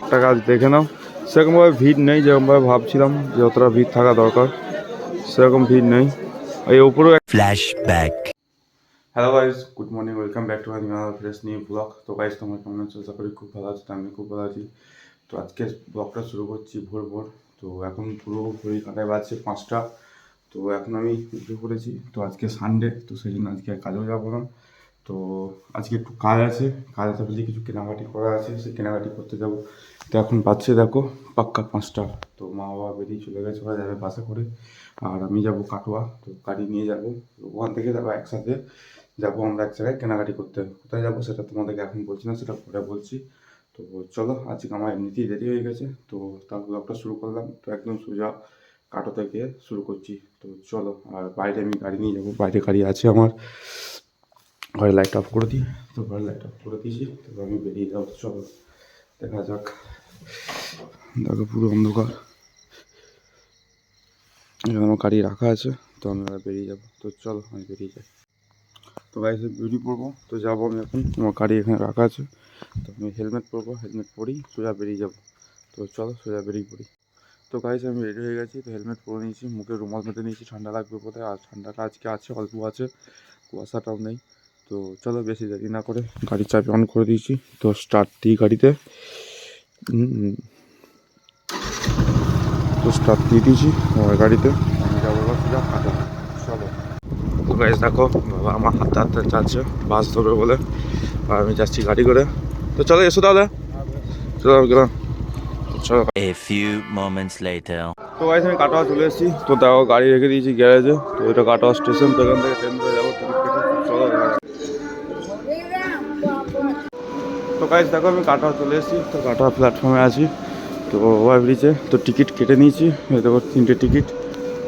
একটা কাজ দেখে নাও। সেরকমভাবে ভিড় নেই, যেরকমভাবে ভাবছিলাম যে যতটা ভিড় থাকা দরকার সেরকম ভিড় নেই। এই উপরেও flashback. Hello guys, good morning, welcome back to my fresh new blog. তো গাইস, তোমরা কেমন আছো? আশা করি খুব ভালো আছো। আমি খুব ভালো আছি। তো আজকে ব্লগটা শুরু করছি ভোর ভোর। তো এখন পুরো ঘড়ি কাঁটায় বাজছে 5টা। তো এখন আমি উঠে পড়েছি। তো আজকে সানডে, তো সেই জন্য আজকে কাজেও যাবো না। তো আজকে একটু কাজ আছে বলতে কিছু কেনাকাটি করা আছে, সেই কেনাকাটি করতে যাবো। তো এখন বাজছে দেখো পাক্কা 5টা। তো মা বাবা বেরিয়ে চলে গেছে, ওরা যাবে বাসে করে। আর আমি যাব কাটোয়া, তো গাড়ি নিয়ে যাবো। ওখান থেকে যাবো একসাথে, যাবো আমরা এক জায়গায় কেনাকাটি করতে। কোথায় যাবো সেটা তোমাদেরকে এখন বলছি না, সেটা পরে বলছি। তো চলো, আজকে আমার এমনিতেই দেরি হয়ে গেছে, তো তার ব্লগটা শুরু করলাম। তো একদম সোজা কাটোতে গিয়ে শুরু করছি। তো চলো, আর বাইরে আমি গাড়ি নিয়ে যাবো, বাইরে গাড়ি আছে আমার। ঘরে লাইট অফ করে দিই। তো ঘরে লাইট অফ করে দিয়েছি, তো আমি বেরিয়ে যাবো। চলো দেখা যাক। দেখো পুরো অন্ধকার, এখানে আমার গাড়ি রাখা আছে। তো আমি এবার বেরিয়ে যাবো। তো চলো আমি বেরিয়ে যাই। তো গাড়িতে বেরিয়ে পড়বো। তো যাবো আমি এখন, আমার গাড়ি এখানে রাখা আছে। তো আমি হেলমেট পরবো, হেলমেট পরেই সোজা বেরিয়ে যাবো। তো চলো সোজা বেরিয়ে পড়ি। তো গাইস, আমি রেডি হয়ে গেছি। তো হেলমেট পরে নিয়েছি, মুখে রুমাল বেঁধে নিয়েছি, ঠান্ডা লাগবে বোধহয়। আর ঠান্ডাটা আজকে আছে, অল্প আছে, কুয়াশাটাও নেই। তো চলো বেশি দেরি না করে গাড়ির চাবি অন করে দিয়েছি। তো স্টার্ট দিই গাড়িতে। তো স্টার্ট দিয়ে দিয়েছি আমার গাড়িতে। আমি যাবো এবার সোজা কাটোয়া। চলো। তো গাইস দেখো, বাবা আমার হাতে হাতে যাচ্ছে বাস ধরবে বলে, আর আমি যাচ্ছি গাড়ি করে। তো চলো এসো দাদা, চলো গেলাম। চলো। A few moments later. তো গাইস, আমি কাটোয়া চলে এসেছি। তো দেখো গাড়ি রেখে দিয়েছি গ্যারেজে। তো এটা কাটোয়া স্টেশন, তো এখান থেকে ট্রেন ধরে যাবো, টিকিট কেটে। চলো দেখা যাক। তো গাইস দেখো, আমি কাটোয়া চলে এসেছি। তো কাটোয়া প্ল্যাটফর্মে আছি, তো ওভার ব্রিজে। তো টিকিট কেটে নিয়েছি, এই দেখো 3টে টিকিট।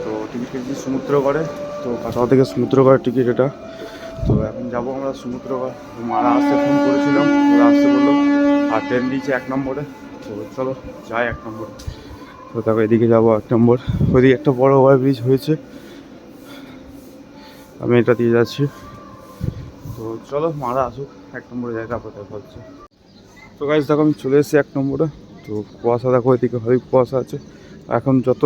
তো টিকিট কেটেছি সমুদ্রগড়ে। তো কাটোয়া থেকে সমুদ্রগড়ের টিকিট এটা। তো এখন যাবো আমরা সমুদ্রগড়। মারা আসতে ফোন করেছিলাম, ওরা আসতে বললো। আর ট্রেন দিয়েছে 1 নম্বরে। তো চলো যাই 1 নম্বরে। তো দেখো এদিকে যাবো 1 নম্বর। ওইদিকে একটা বড় ওভার ব্রিজ হয়েছে, আমি এটা দিয়ে যাচ্ছি। তো চলো মারা আসুক, 1 নম্বরে যাই, তারপর দেখা হচ্ছে। তো গাইস দেখো, আমি চলে এসেছি 1 নম্বরে। তো কুয়াশা দেখো, এদিকে ভালোই কুয়াশা আছে। এখন যত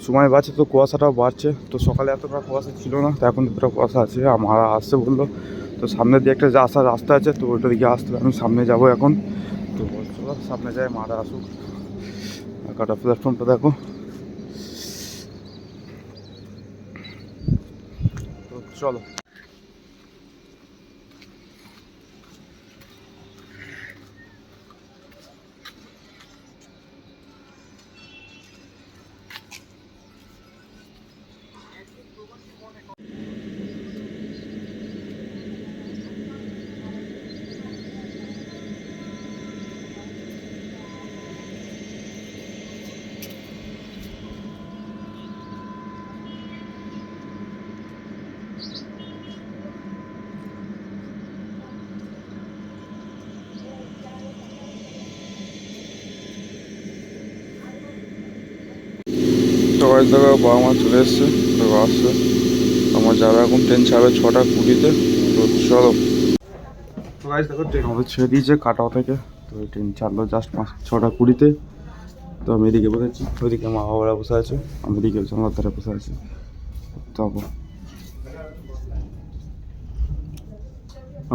সময় বাড়ছে তো কুয়াশাটাও বাড়ছে। তো সকালে এতটা কুয়াশা ছিল না, তো এখন এতটা কুয়াশা আছে। আমার আসছে বললো। তো সামনের দিকে একটা আসার রাস্তা আছে, তো ওইটা দিকে আসতে আমি সামনে যাব এখন। তো চলো সামনে যাই, মারা আসুক। কাটা প্ল্যাটফর্মটা দেখো। তো চলো। সবাই দেখো, বাবা মা চলে এসছে, তো আসছে। আমার যাবে এখন, ট্রেন ছাড়বে 6টা 20-তে। তো চলো। তো গাইস দেখো, ট্রেন আমাদের ছেড়ে দিয়েছে কাটোয়া থেকে। তো ট্রেন ছাড়লো জাস্ট 6টা 20-তে। তো আমি এদিকে বসেছি, ওইদিকে মা বাবারা বসে আছে, আমি এদিকে জানলার ধারে বসে আছি। তারপর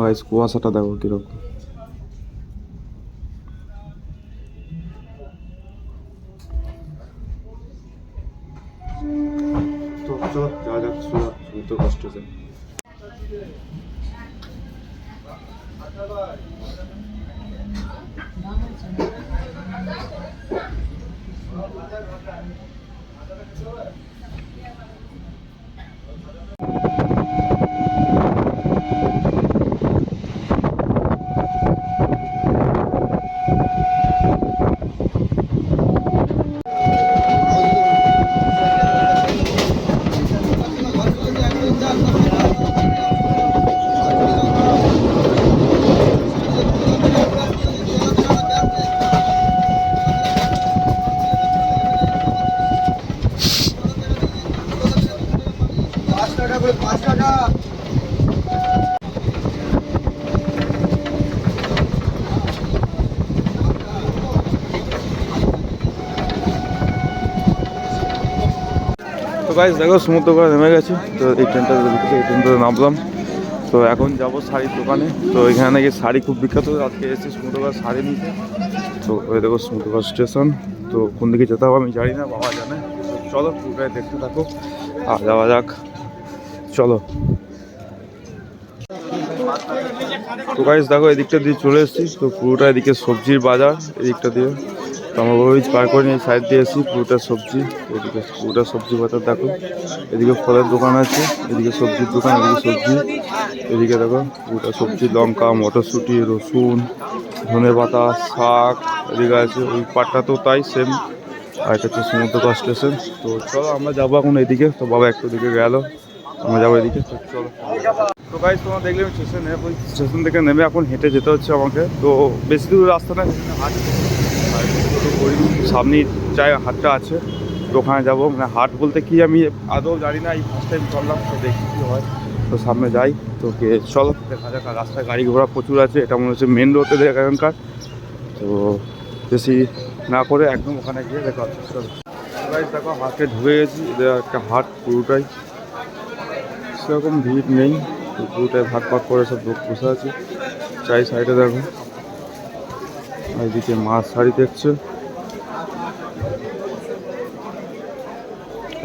গাইস কুয়াশাটা দেখো কীরকম। তো চলো যাওয়া যাক সোজা সমুদ্র স্টেশন। গাইস দেখো সমুদ্র করে নেমে গেছি, তো এই ট্রেনটা দেখেছি, এই ট্রেনটাতে নামলাম। তো এখন যাব শাড়ির দোকানে। তো এখানে নাকি শাড়ি খুব বিখ্যাত, আজকে এসেছি সমুদ্রগড় শাড়ি নিতে। তো ওই দেখো সমুদ্রগড় স্টেশন। তো কোন দিকে যেতে হবে আমি জানি না, বাবা জানে। তো চলো পুরোটাই দেখতে থাকো আর যাওয়া যাক, চলো। তো গাইস দেখো এদিকটা দিয়ে চলে এসেছি, তো পুরোটা এদিকে সবজির বাজার এদিকটা দিয়ে। তো আমরা ওই পার করে নিয়ে সাইড দিয়ে এসেছি, পুরোটা সবজি। এদিকে পুরোটা সবজি বাজার দেখো, এদিকে ফলের দোকান আছে, এদিকে সবজির দোকান, এদিকে সবজি। এদিকে দেখো পুরোটা সবজি, লঙ্কা, মটরশুঁটি, রসুন, ধনেপাতা, শাক এদিকে আছে। ওই পাটটাতেও তাই সেম। আর এটা হচ্ছে সমুদ্রগড় স্টেশন। তো চলো আমরা যাবো এখন এদিকে। তো বাবা একটু দিকে গেল, আমরা যাবো এদিকে। তো চলো। তো গাইস তোমরা দেখলে স্টেশন নেমে, স্টেশন থেকে নেমে এখন হেঁটে যেতে হচ্ছে আমাকে। তো বেশি দূর রাস্তা না, হাট সামনেই চাই হাটটা আছে, তো ওখানে যাবো। মানে হাট বলতে কি আমি আদৌ জানি না, এই ফার্স্ট টাইম চললাম, তো দেখি কী হয়। তো সামনে যাই, তো চলো দেখা যাক। রাস্তায় গাড়ি ঘোড়া প্রচুর আছে, এটা মনে হচ্ছে মেন রোডে এখানকার। তো বেশি না করে একদম ওখানে গিয়ে দেখা হচ্ছে, চলো। গাইস দেখো হাটে ঢুকে গেছি, এদের একটা হাট পুরোটাই, সেরকম ভিড় নেই। তো পুরোটাই ভাগ ভাগ করে সব লোক বসে আছে। চাই সাইডে দেখো, এইদিকে মাছ শাড়ি দেখছে,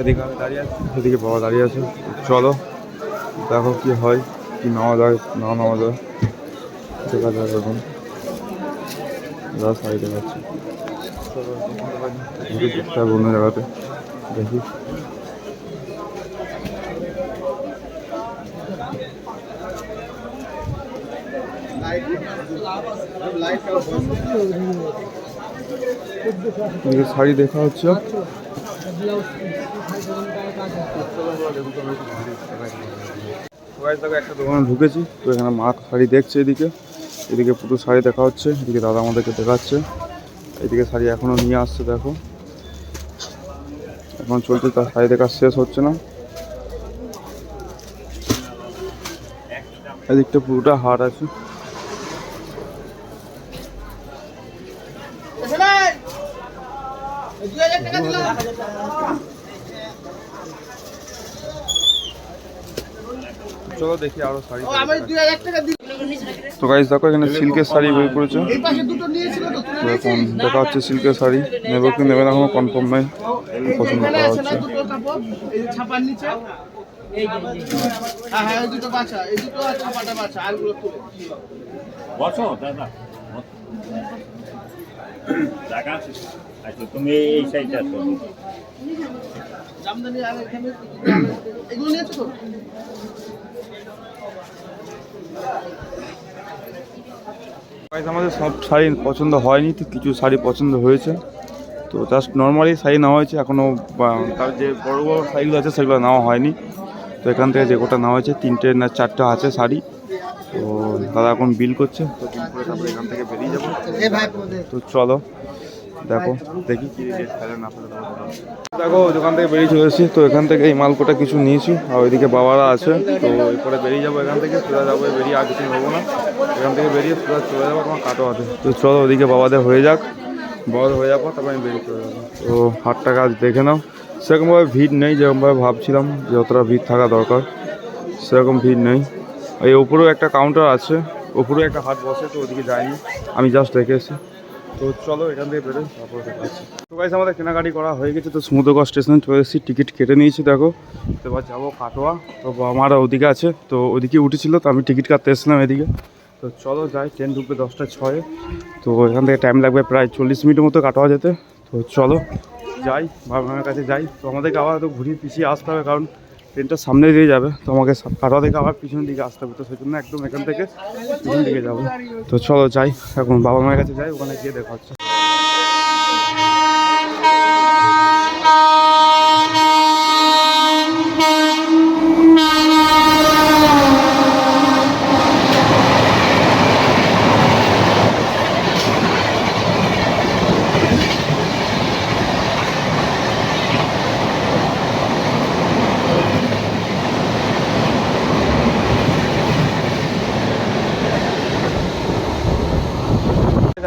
এদিকে আমি দাঁড়িয়ে আছি, এদিকে বাবা দাঁড়িয়ে আছে। চলো দেখো কি হয়, কি নেওয়া যায় না নেওয়া যায়, দেখা যাক। এখন যা শাড়ি দেখাচ্ছে, দেখতে হবে অন্য জায়গাতে, দেখি। শাড়ি দেখা হচ্ছে, একটা দোকানে ঢুকেছি। তো এখানে মাছ শাড়ি দেখছে, এদিকে এদিকে পুরো শাড়ি দেখা হচ্ছে, এদিকে দাদা আমাদেরকে দেখাচ্ছে। এদিকে শাড়ি এখনো নিয়ে আসছে, দেখো এখন চলছে, তার শাড়ি দেখা শেষ হচ্ছে না। এদিকটা পুরোটা হাট আছে। চলো দেখি আরো শাড়ি। তো গাইস দেখো এখানে সিল্কের শাড়ি বের করেছে, এখন দেখা হচ্ছে সিল্কের শাড়ি। নেবে কি নেবে না কোনো কনফার্ম নাই, পছন্দ করা হচ্ছে। তুমি এই সাইডে আসো। আমাদের সব শাড়ি পছন্দ হয়নি, তো কিছু শাড়ি পছন্দ হয়েছে। তো জাস্ট নর্মালি শাড়ি নেওয়া হয়েছে, এখনও তার যে বড় বড় শাড়িগুলো আছে সেগুলো নেওয়া হয়নি। তো এখান থেকে যে গোটা নেওয়া হয়েছে 3টে না 4টে আছে শাড়ি। তো দাদা এখন বিল করছে, তো বিল করে তারপরে এখান থেকে বেরিয়ে যাবো। তো চলো দেখো দেখি কি রেট ফেলে না ফেলে। দেখো দোকান থেকে বেরিয়ে চলে এসেছি। তো এখান থেকে এই মালকোটা কিছু নিয়েছি, আর ওইদিকে বাবারা আছে। তো এরপরে বেরিয়ে যাবো এখান থেকে, সোজা যাবো, বেরিয়ে আর কিছু নেবো না। এখান থেকে বেরিয়ে সোজা চলে যাবো তোমার কাটোয়াতে। তো চলো ওইদিকে বাবাদের হয়ে যাক, বাবাদের হয়ে যাবো, তারপরে আমি বেরিয়ে চলে যাবো। তো হাটটা কাজ দেখে নাও, সেরকমভাবে ভিড় নেই যেরকমভাবে ভাবছিলাম যে অতটা ভিড় থাকা দরকার, সেরকম ভিড় নেই। এই ওপরেও একটা কাউন্টার আছে, ওপরেও একটা হাট বসে, তো ওদিকে যাইনি, আমি জাস্ট দেখে এসেছি। তো চলো এখান থেকে বেরোই, তারপরে দেখাচ্ছি। তো গাইস আমাদের কেনাকাটি করা হয়ে গেছে, তো সমুদ্রগড় স্টেশনে চলে এসেছি, টিকিট কেটে নিয়েছি দেখো। এবার যাবো কাটোয়া। তো আমার ওদিকে আছে, তো ওদিকে উঠেছিল, তো আমি টিকিট কাটতে এসেছিলাম এদিকে। তো চলো যাই, ট্রেন ঢুকবে 10টা 6। তো এখান থেকে টাইম লাগবে প্রায় 40 মিনিটের মতো কাটোয়া যেতে। তো চলো যাই, বাবার কাছে যাই। তো আমাদেরকে আবার তো ঘুরিয়ে পিছিয়ে আসতে হবে, কারণ ট্রেনটা সামনে দিয়ে যাবে, তো আমাকে কাটোয়া থেকে আবার পিছনের দিকে আসতে হবে। তো সেই জন্য একদম এখান থেকে পিছন দিকে যাবো। তো চলো যাই, এখন বাবা মায়ের কাছে যাই, ওখানে গিয়ে দেখা হচ্ছে।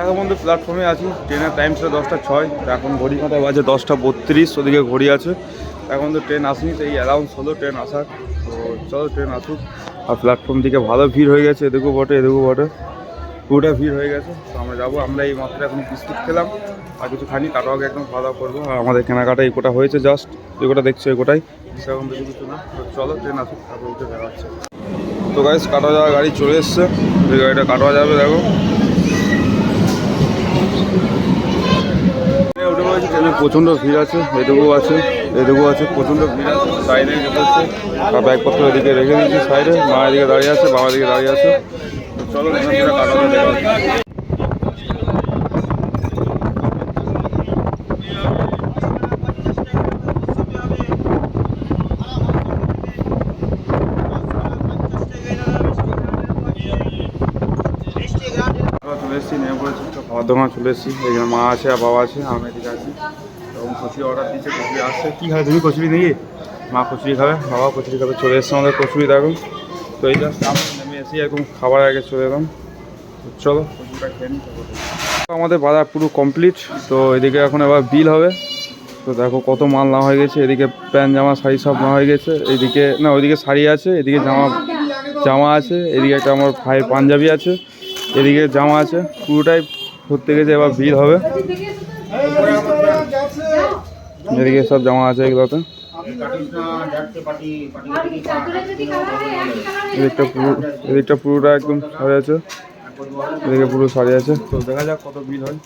এখন বন্ধু প্ল্যাটফর্মে আছি, ট্রেনের টাইম ছিল 10টা 6, এখন ঘড়ি কাঁটায় বাজে 10টা 32, ওদিকে ঘড়ি আছে। এখন তো ট্রেন আসেনি, তো এই অ্যালাউন্স হলো ট্রেন আসার। তো চলো ট্রেন আসুক। আর প্ল্যাটফর্ম দিকে ভালো ভিড় হয়ে গেছে, এদিকেও বটে এদিকেও বটে, পুরোটা ভিড় হয়ে গেছে। তো আমরা যাবো, আমরা এই মাত্র এখন বিস্কুট খেলাম আর কিছু খানি, কাটোয়াকে একদম খাওয়া দাওয়া করবো। আর আমাদের কেনাকাটা এই কোটা হয়েছে, জাস্ট যে কোটা দেখছো এই কোটাই, সেরকম বেশি কিছু না। তো চলো ট্রেন আসুক, তারপর উঠে দেখা হচ্ছে। তো গাইস কাটোয়া যাওয়ার গাড়ি চলে এসছে, এই গাড়িটা কাটোয়া যাবে, দেখো উঠে পড়েছি। ট্রেনে প্রচণ্ড ভিড় আছে, এদিকেও আছে এদিকেও আছে, প্রচণ্ড ভিড় আছে। সাইডে যেতে হচ্ছে, আর ব্যাগপত্র এদিকে রেখে দিয়েছি সাইডে, মা এদিকে দাঁড়িয়ে আছে, বাবা দিকে দাঁড়িয়ে আছে। তো চলো কাটোয়া দেখা হচ্ছে। চলে এসেছি, নেমে পড়েছি, তো খাবার দোকান চলে এসেছি। এখানে মা আছে আর বাবা আছে, আমি এদিকে আছি। এবং কচুরি অর্ডার দিচ্ছে, কচুরি আসছে। কী খাবে তুমি? কচুরি নাকি? মা কচুরি খাবে, বাবা কচুরি খাবে। চলে এসছে আমাদের কচুরি, দেখো। তো এই জাস্ট আমি নেমে এসেছি, এরকম খাবার আগে চলে এলাম। তো চলো কচুরিটা খেয়ে নিই। আমাদের বাজার পুরো কমপ্লিট। তো এদিকে এখন এবার বিল হবে। তো দেখো কত মাল নেওয়া হয়ে গেছে। এদিকে প্যান্ট জামা শাড়ি সব নেওয়া হয়ে গেছে। এইদিকে না, ওইদিকে শাড়ি আছে, এদিকে জামা আছে, এদিকে একটা আমার ভাইয়ের পাঞ্জাবি আছে, এদিকে জামা আছে, পুরোটাই ধরতে গেছে। এবার বিল হবে। এদিকে সব জামা আছে এগুলোতে। এদিকটা পুরোটা একদম শাড়ি আছে, এদিকে পুরো শাড়ি আছে। তো দেখা যাক কত বিল হয়।